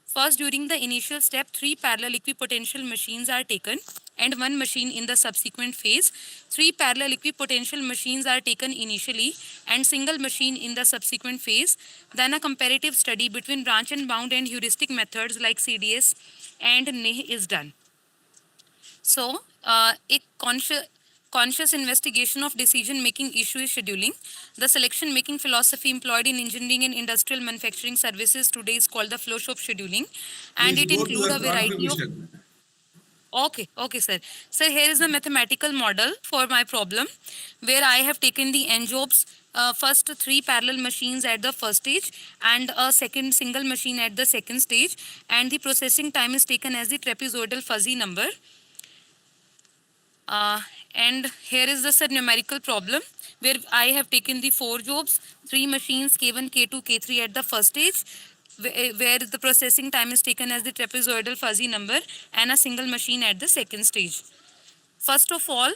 Speaker 9: First, during the initial step, 3 parallel equipotential machines are taken and 1 machine in the subsequent phase. 3 parallel equipotential machines are taken initially and single machine in the subsequent phase. Then a comparative study between branch and bound and heuristic methods like CDS and NIH is done. So, a conscious investigation of decision-making issue is scheduling. The selection-making philosophy employed in engineering and industrial manufacturing services today is called the flow shop scheduling, and
Speaker 4: Please
Speaker 9: it
Speaker 4: go to
Speaker 9: includes
Speaker 4: your
Speaker 9: a variety of.
Speaker 4: contribution.
Speaker 9: Okay, sir. So here is a mathematical model for my problem, where I have taken the n jobs. First 3 parallel machines at the first stage and a second single machine at the second stage, and the processing time is taken as the trapezoidal fuzzy number. And here is the numerical problem where I have taken the 4 jobs, 3 machines, K1, K2, K3 at the first stage, where the processing time is taken as the trapezoidal fuzzy number, and a single machine at the second stage. First of all,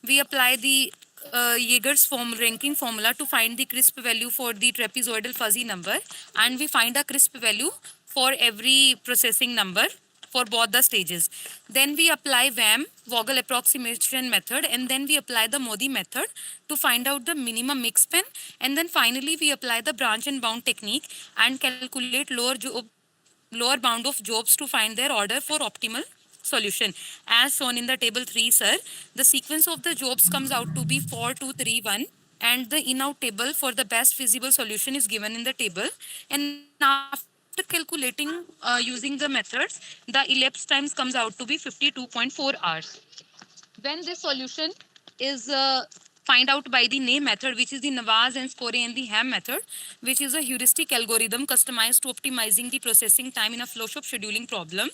Speaker 9: we apply the Jaeger's ranking formula to find the crisp value for the trapezoidal fuzzy number, and we find a crisp value for every processing number.
Speaker 10: for both the stages. Then we apply VAM, Vogel approximation method, and then we apply the Modi method to find out the minimum mix span. And then finally we apply the branch and bound technique and calculate lower bound of jobs to find their order for optimal solution. As shown in the table 3, sir, the sequence of the jobs comes out to be 4, 2, 3, 1, and the in-out table for the best feasible solution is given in the table. And after calculating using the methods, the elapsed times comes out to be 52.4 hours. When this solution is find out by the name method, which is the Nawaz and Score and the Ham method, which is a heuristic algorithm customized to optimizing the processing time in a flow shop scheduling problem.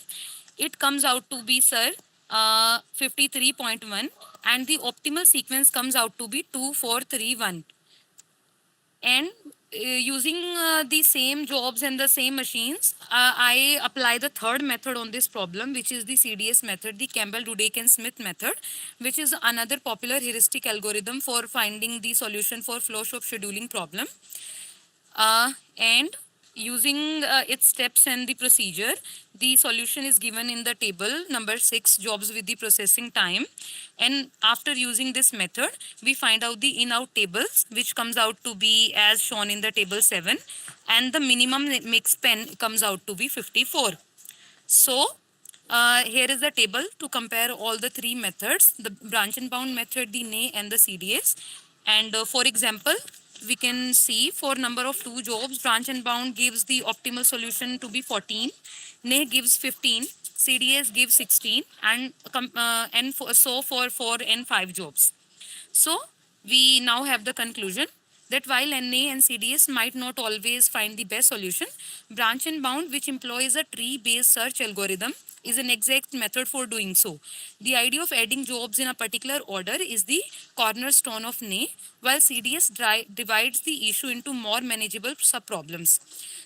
Speaker 10: It comes out to be, sir, 53.1, and the optimal sequence comes out to be 2431. And using the same jobs and the same machines, I apply the third method on this problem, which is the CDS method, the Campbell, Dudek and Smith method, which is another popular heuristic algorithm for finding the solution for flow shop scheduling problem. And using its steps and the procedure, the solution is given in the table number 6, jobs with the processing time. And after using this method, we find out the in-out tables, which comes out to be as shown in the table 7, and the minimum mix span comes out to be 54. So here is the table to compare all the 3 methods, the branch and bound method, the NE and the CDS. And for example, we can see for number of 2 jobs, branch and bound gives the optimal solution to be 14, NE gives 15, CDS gives 16, and so for 4 and 5 jobs. So we now have the conclusion that while NA and CDS might not always find the best solution, branch and bound, which employs a tree-based search algorithm, is an exact method for doing so. The idea of adding jobs in a particular order is the cornerstone of NA, while CDS divides the issue into more manageable sub-problems.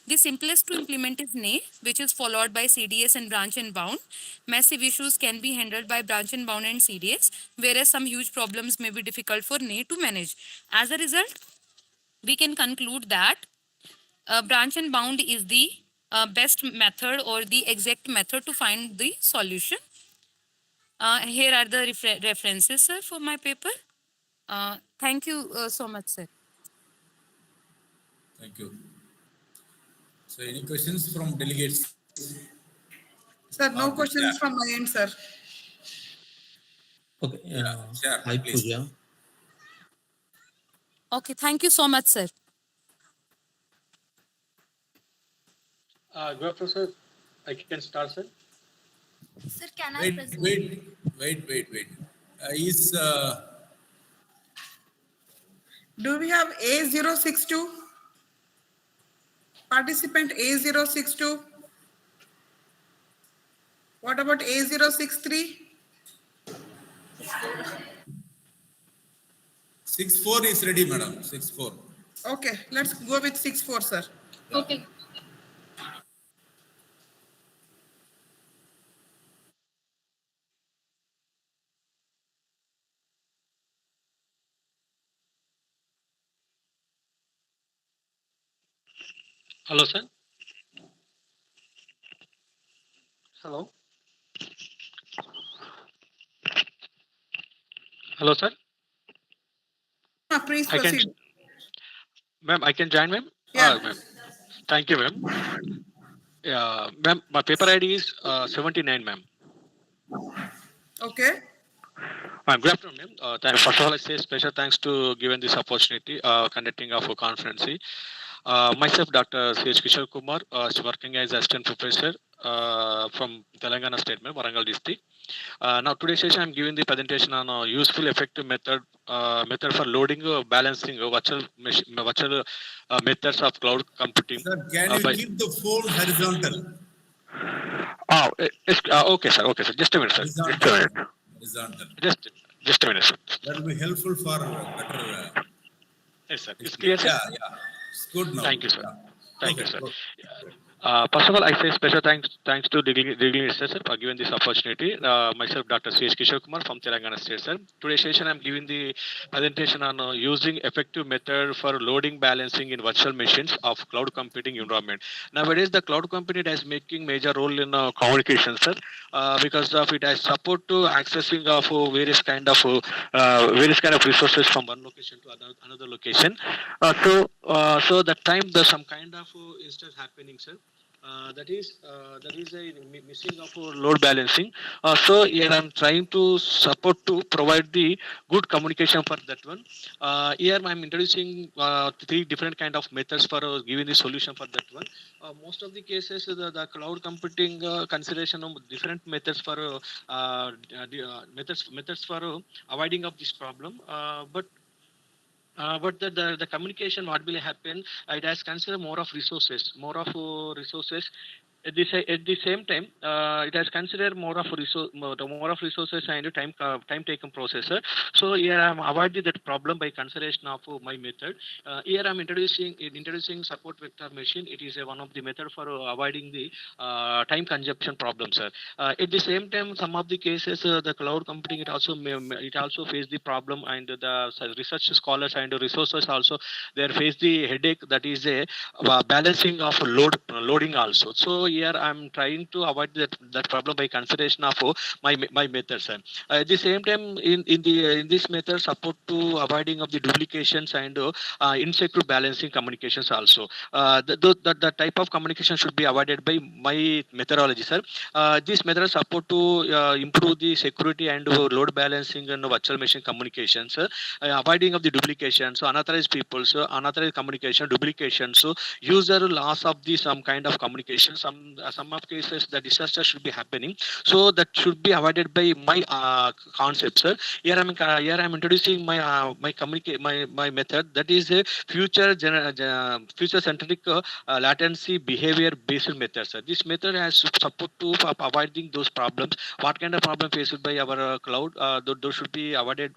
Speaker 10: The simplest to implement is NA, which is followed by CDS and branch and bound. Massive issues can be handled by branch and bound and CDS, whereas some huge problems may be difficult for NA to manage. As a result, we can conclude that branch and bound is the best method or the exact method to find the solution. Here are the references, sir, for my paper. Thank you so much, sir.
Speaker 4: Thank you. So any questions from delegates?
Speaker 2: Sir, no questions from my end, sir.
Speaker 1: Okay.
Speaker 4: Sure,
Speaker 1: Hi,
Speaker 4: please.
Speaker 1: Pooja.
Speaker 10: Okay, thank you so much, sir.
Speaker 11: Good afternoon, sir. I can start, sir.
Speaker 12: Sir, can I present?
Speaker 4: Wait.
Speaker 2: Do we have A062? Participant A062? What about A063?
Speaker 4: 64 is ready, madam. 64.
Speaker 2: Okay, let's go with 64, sir.
Speaker 12: Okay.
Speaker 11: Hello, sir. Hello. Hello, sir.
Speaker 2: Please proceed.
Speaker 11: Ma'am, I can join, ma'am?
Speaker 2: Yeah.
Speaker 11: Ma'am. Thank you, ma'am. Ma'am, my paper ID is 79, ma'am.
Speaker 2: Okay.
Speaker 11: Ma'am, good afternoon, ma'am. First of all, I say special thanks to given this opportunity conducting of a conference. Myself, Dr. C.H. Kishore Kumar, working as assistant professor from Telangana State, Warangal district. Now, today's session, I'm giving the presentation on a useful, effective method for loading, balancing virtual methods of cloud computing.
Speaker 4: Sir, can you keep the phone horizontal?
Speaker 11: Okay, sir. Okay, sir. Just a minute, sir.
Speaker 4: Horizontal.
Speaker 11: Just a minute, sir.
Speaker 4: That will be helpful for better.
Speaker 11: Yes, sir. It's clear, sir?
Speaker 4: Yeah. It's good now.
Speaker 11: Thank you, sir.
Speaker 4: Yeah.
Speaker 11: Thank you, sir. First of all, I say special thanks to Degree sir for giving this opportunity. Myself, Dr. C.H. Kishore Kumar from Telangana State, sir. Today's session, I'm giving the presentation on using effective method for loading balancing in virtual machines of cloud computing environment. Nowadays, the cloud computing is making major role in communication, sir, because of it has support to accessing of various kind of resources from one location to another location. So that time there's some kind of instance happening, sir. That is a missing of load balancing. So here I'm trying to support to provide the good communication for that one. Here I'm introducing three different kind of methods for giving the solution for that one. Most of the cases, the cloud computing consideration of different methods for methods for avoiding of this problem. But the communication what will happen, it has considered more of resources. At the same time, it has considered more of resources and time taken processor. So here I'm avoiding that problem by consideration of my method. Here I'm introducing support vector machine. It is one of the method for avoiding the time consumption problem, sir. At the same time, some of the cases the cloud computing it also face the problem, and the research scholars and resources also they face the headache, that is a balancing of loading also. So here I'm trying to avoid that problem by consideration of my methods, sir. At the same time, in this method support to avoiding of the duplications and insecure balancing communications also. The type of communication should be avoided by my methodology, sir. This method support to improve the security and load balancing and virtual machine communications, avoiding of the duplications, so unauthorized people, so unauthorized communication, duplication, so user loss of the some kind of communication. Some of cases the disaster should be happening, so that should be avoided by my concept, sir. Here I'm introducing my method, that is a future centric latency behavior based method, sir. This method has support to avoiding those problems. What kind of problem faced by our cloud, those should be avoided.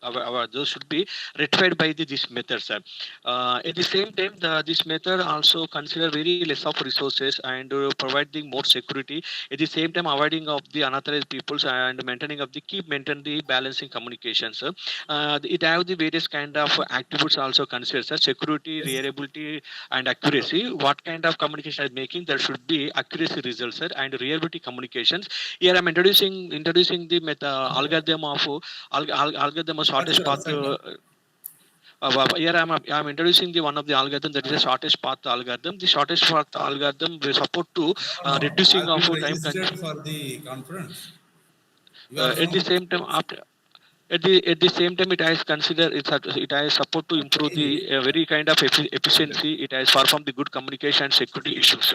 Speaker 11: Those should be rectified by this method, sir. At the same time, this method also consider very less of resources and providing more security. At the same time, avoiding of the unauthorized peoples and maintaining of the maintain the balancing communications, sir. It have the various kind of attributes also considered, sir. Security, reliability, and accuracy. What kind of communication is making? There should be accuracy results, sir, and reliability communications. Here I'm introducing the algorithm of algorithm of shortest path. Here I'm introducing the one of the algorithm, that is the shortest path algorithm. The shortest path algorithm will support to reducing
Speaker 4: Have
Speaker 11: of
Speaker 4: you
Speaker 11: time
Speaker 4: registered for the conference? You are
Speaker 11: at the
Speaker 4: from
Speaker 11: same time after. At the same time, it has support to improve the very kind of efficiency. It has far from the good communication and security issues.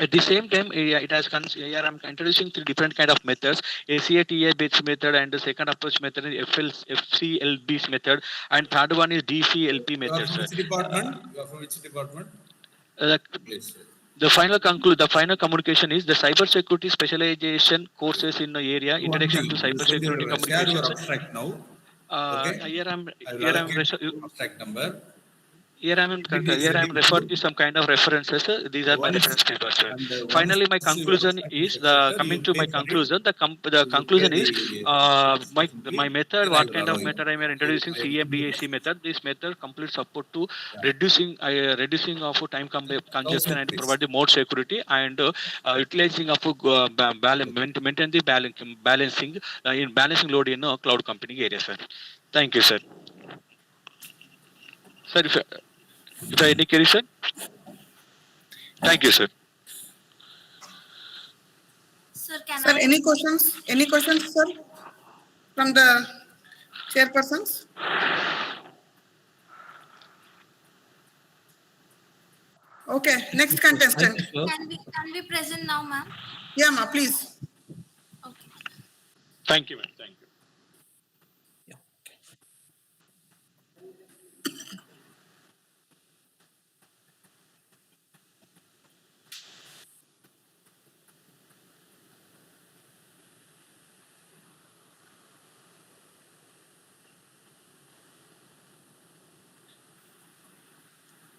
Speaker 11: At the same time, it has here I'm introducing three different kind of methods: ACATA based method, and the second approach method is FCLB method, and third one is DCLP
Speaker 4: You are
Speaker 11: method,
Speaker 4: from
Speaker 11: sir.
Speaker 4: which department? You are from which department?
Speaker 11: Uh,
Speaker 4: Please.
Speaker 11: the final communication is the cybersecurity specialization courses in the area,
Speaker 4: Do one
Speaker 11: introduction
Speaker 4: thing.
Speaker 11: to
Speaker 4: You will send
Speaker 11: cybersecurity
Speaker 4: your share your
Speaker 11: communications.
Speaker 4: abstract now. Okay.
Speaker 11: Here I'm
Speaker 4: I will
Speaker 11: here I'm
Speaker 4: allocate abstract number.
Speaker 11: here I'm
Speaker 4: Sending
Speaker 11: referred
Speaker 4: you.
Speaker 11: to some kind of references. These are my
Speaker 4: Once
Speaker 11: reference papers, sir.
Speaker 4: and once
Speaker 11: Finally, my
Speaker 4: your
Speaker 11: conclusion
Speaker 4: abstract is
Speaker 11: is
Speaker 4: accepted, you
Speaker 11: coming to
Speaker 4: pay
Speaker 11: my
Speaker 4: for it.
Speaker 11: conclusion. The
Speaker 4: You will pay
Speaker 11: conclusion is
Speaker 4: the tuition
Speaker 11: my
Speaker 4: fee.
Speaker 11: method.
Speaker 4: Then I
Speaker 11: What
Speaker 4: will
Speaker 11: kind
Speaker 4: allow
Speaker 11: of
Speaker 4: you.
Speaker 11: method I am introducing?
Speaker 4: I will give you
Speaker 11: CMDAC method. This method complete support to
Speaker 4: yeah,
Speaker 11: reducing of time consumption
Speaker 4: 1,000
Speaker 11: and
Speaker 4: rupees.
Speaker 11: provide the more security, and utilizing of maintain the balancing in balancing load in cloud computing area, sir. Thank you, sir. Sir, if I any query, sir. Thank you, sir.
Speaker 12: Sir, can
Speaker 2: Sir,
Speaker 12: I?
Speaker 2: any questions? Any questions, sir, from the chairpersons? Okay, next contestant.
Speaker 12: Can we present now, ma'am?
Speaker 2: Yeah, ma, please.
Speaker 12: Okay.
Speaker 11: Thank you, ma'am. Thank you.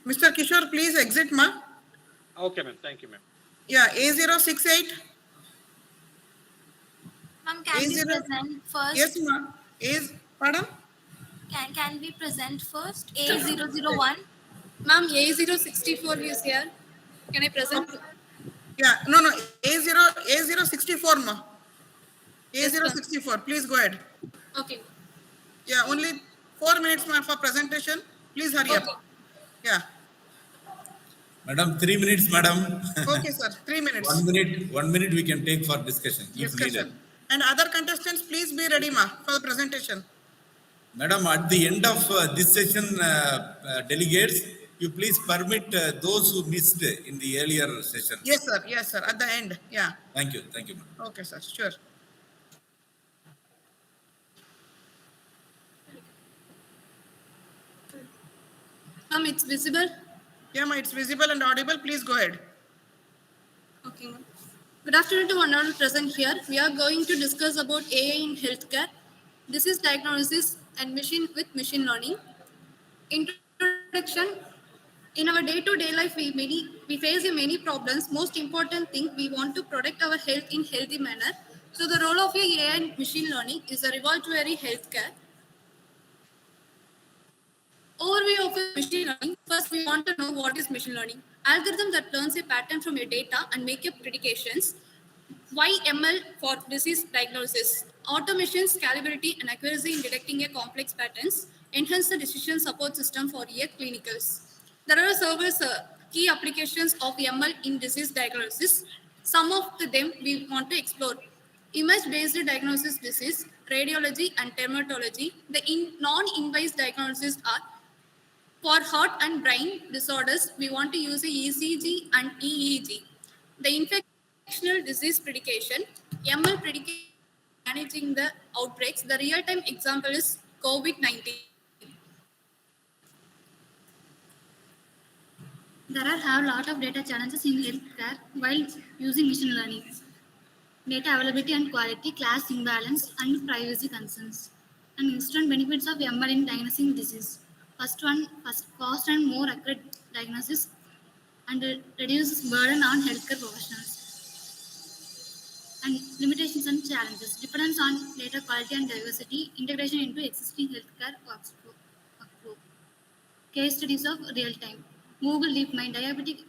Speaker 2: Mr. Kishore, please exit, ma.
Speaker 11: Okay, ma'am. Thank you, ma'am.
Speaker 2: Yeah, A068.
Speaker 12: Ma'am, can we present first?
Speaker 2: Yes, ma'am. Pardon?
Speaker 12: Can we present first? A001.
Speaker 13: Ma'am, A064 is here. Can I present?
Speaker 2: Yeah, no, A064, ma.
Speaker 13: Yes, ma'am.
Speaker 2: A064, please go ahead.
Speaker 13: Okay.
Speaker 2: Yeah, only 4 minutes, ma'am, for presentation. Please hurry up.
Speaker 13: Okay.
Speaker 2: Yeah.
Speaker 4: Madam, 3 minutes, madam.
Speaker 2: Okay, sir. 3 minutes.
Speaker 4: 1 minute we can take for discussion if needed.
Speaker 2: Discussion. And other contestants, please be ready, ma, for the presentation.
Speaker 4: Madam, at the end of this session, delegates, you please permit those who missed in the earlier sessions.
Speaker 2: Yes, sir. Yes, sir. At the end. Yeah.
Speaker 4: Thank you. Thank you, madam.
Speaker 2: Okay, sir. Sure.
Speaker 13: Ma'am, it's visible?
Speaker 2: Yeah, ma, it's visible and audible. Please go ahead.
Speaker 13: Okay, ma'am. Good afternoon to one all present here. We are going to discuss about AI in healthcare. This is diagnosis and machine learning. Introduction. In our day-to-day life, we face many problems. Most important thing, we want to protect our health in healthy manner. So the role of AI and machine learning is a revolutionary healthcare. Overview of machine learning. First, we want to know what is machine learning. Algorithm that learns a pattern from your data and make up predictions. Why ML for disease diagnosis? Automation, scalability, and accuracy in detecting a complex patterns. Enhance the decision support system for clinicals. There are several key applications of ML in disease diagnosis. Some of them we want to explore. Image-based diagnosis disease, radiology, and dermatology. The non-invasive diagnosis are for heart and brain disorders, we want to use a ECG and EEG. The infectional disease prediction, ML prediction managing the outbreaks. The real-time example is COVID-19.
Speaker 14: There are a lot of data challenges in healthcare while using machine learning. Data availability and quality, class imbalance, and privacy concerns. And instant benefits of ML in diagnosing disease. First, cost and more accurate diagnosis and reduces burden on healthcare professionals. And limitations and challenges. Dependence on data quality and diversity, integration into existing healthcare workflow. Case studies of real time. Movable DeepMind, diabetic